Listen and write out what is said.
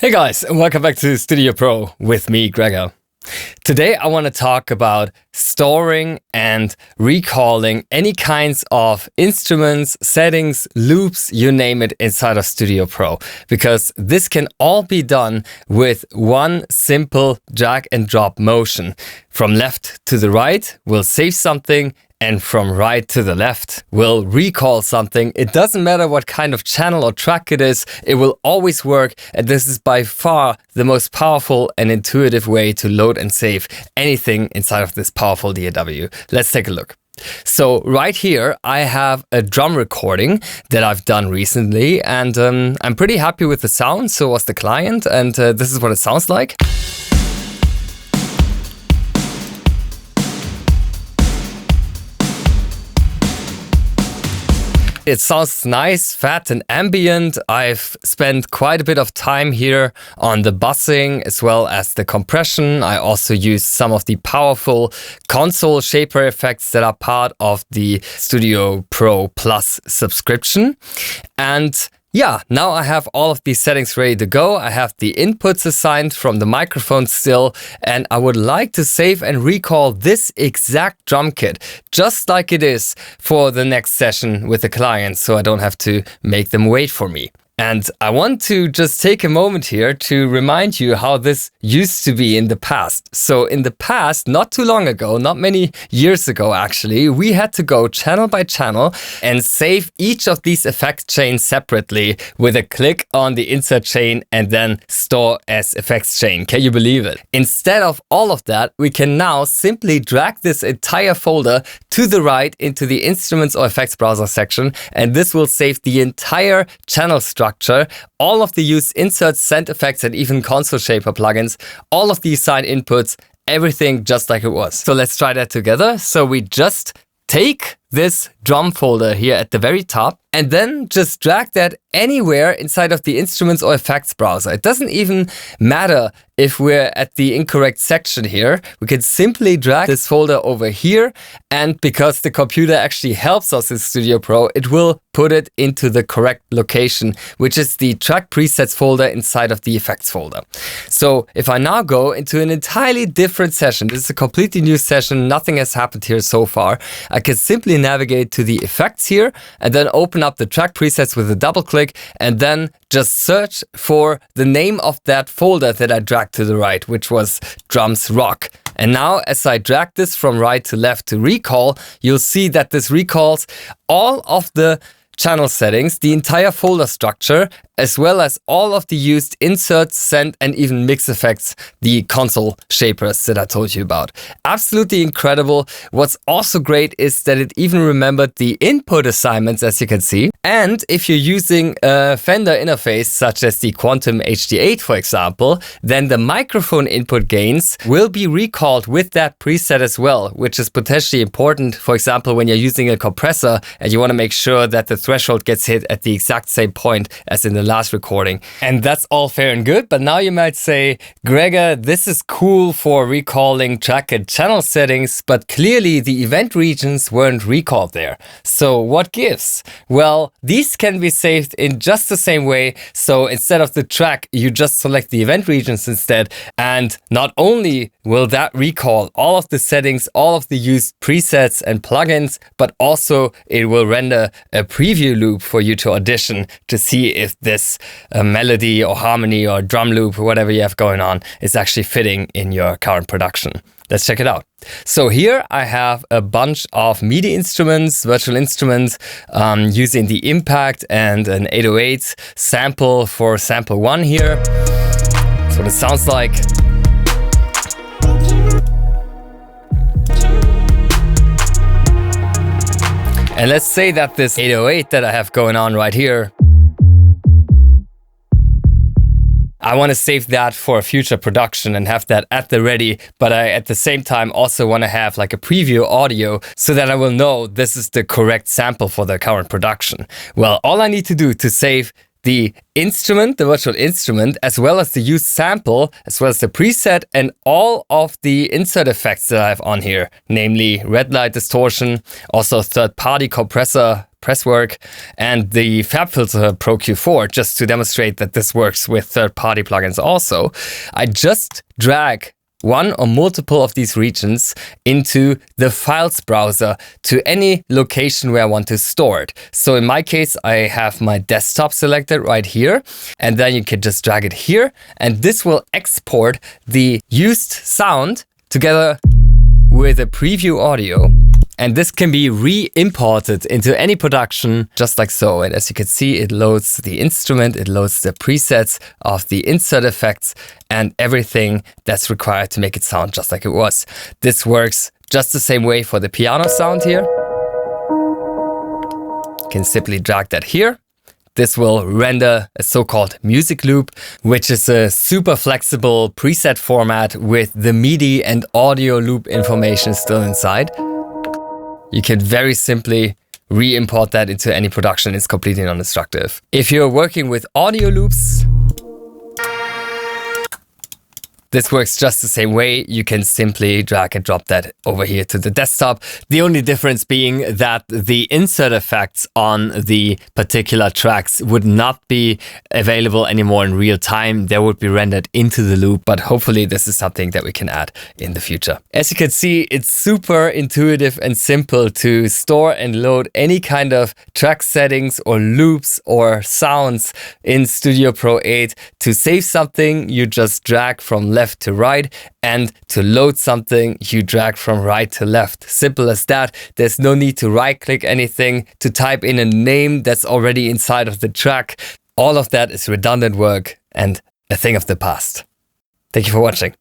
Hey guys, and welcome back to Studio Pro with me, Gregor. Today I want to talk about storing and recalling any kinds of instruments, settings, loops, you name it, inside of Studio Pro. Because this can all be done with one simple drag and drop motion. From left to the right, we'll save something, and from right to the left, we'll recall something. It doesn't matter what kind of channel or track it is, it will always work. And this is by far the most powerful and intuitive way to load and save anything inside of this powerful DAW. Let's take a look. So right here, I have a drum recording that I've done recently, and I'm pretty happy with the sound. So was the client, and this is what it sounds like. It sounds nice, fat and ambient. I've spent quite a bit of time here on the buzzing as well as the compression. I also use some of the powerful console shaper effects that are part of the Studio Pro Plus subscription. And yeah, now I have all of these settings ready to go. I have the inputs assigned from the microphone still, and I would like to save and recall this exact drum kit, just like it is for the next session with the client, so I don't have to make them wait for me. And I want to just take a moment here to remind you how this used to be in the past. So in the past, not too long ago, not many years ago actually, we had to go channel by channel and save each of these effect chains separately with a click on the insert chain and then store as effects chain. Can you believe it? Instead of all of that, we can now simply drag this entire folder to the right into the Instruments or Effects browser section, and this will save the entire channel structure, all of the used inserts, send effects, and even console shaper plugins, all of these side inputs, everything just like it was. So let's try that together. So we just take this drum folder here at the very top and then just drag that anywhere inside of the Instruments or Effects browser. It doesn't even matter if we're at the incorrect section here. We can simply drag this folder over here, and because the computer actually helps us in Studio Pro, it will put it into the correct location, which is the track presets folder inside of the effects folder. So if I now go into an entirely different session, this is a completely new session, nothing has happened here so far, I can simply navigate to the effects here and then open up the track presets with a double click and then just search for the name of that folder that I dragged to the right, which was Drums Rock. And now as I drag this from right to left to recall, you'll see that this recalls all of the channel settings, the entire folder structure, as well as all of the used inserts, send, and even mix effects, the console shapers that I told you about. Absolutely incredible. What's also great is that it even remembered the input assignments, as you can see. And if you're using a Fender interface, such as the Quantum HD8, for example, then the microphone input gains will be recalled with that preset as well, which is potentially important, for example, when you're using a compressor and you want to make sure that the threshold gets hit at the exact same point as in the last recording. And that's all fair and good, but now you might say, Gregor, this is cool for recalling track and channel settings, but clearly the event regions weren't recalled there. So what gives? Well, these can be saved in just the same way. So instead of the track, you just select the event regions instead. And not only will that recall all of the settings, all of the used presets and plugins, but also it will render a preview loop for you to audition to see if this melody or harmony or drum loop or whatever you have going on is actually fitting in your current production. Let's check it out. So here I have a bunch of MIDI instruments, virtual instruments, using the Impact and an 808 sample for sample 1 here. That's what it sounds like. And let's say that this 808 that I have going on right here, I want to save that for a future production and have that at the ready, but I at the same time also want to have like a preview audio so that I will know this is the correct sample for the current production. Well, all I need to do to save the instrument, the virtual instrument, as well as the used sample, as well as the preset, and all of the insert effects that I have on here, namely red light distortion, also third-party compressor presswork, and the FabFilter Pro Q4, just to demonstrate that this works with third-party plugins also. I just drag one or multiple of these regions into the files browser to any location where I want to store it. So in my case, I have my desktop selected right here, and then you can just drag it here, and this will export the used sound together with a preview audio. And this can be re-imported into any production just like so. And as you can see, it loads the instrument, it loads the presets of the insert effects and everything that's required to make it sound just like it was. This works just the same way for the piano sound here. You can simply drag that here. This will render a so-called music loop, which is a super flexible preset format with the MIDI and audio loop information still inside. You can very simply re-import that into any production. It's completely non-destructive. If you're working with audio loops, this works just the same way. You can simply drag and drop that over here to the desktop. The only difference being that the insert effects on the particular tracks would not be available anymore in real time. They would be rendered into the loop, but hopefully this is something that we can add in the future. As you can see, it's super intuitive and simple to store and load any kind of track settings or loops or sounds in Studio Pro 8. To save something, you just drag from left to right, and to load something, you drag from right to left. Simple as that. There's no need to right click anything, to type in a name that's already inside of the track. All of that is redundant work and a thing of the past. Thank you for watching.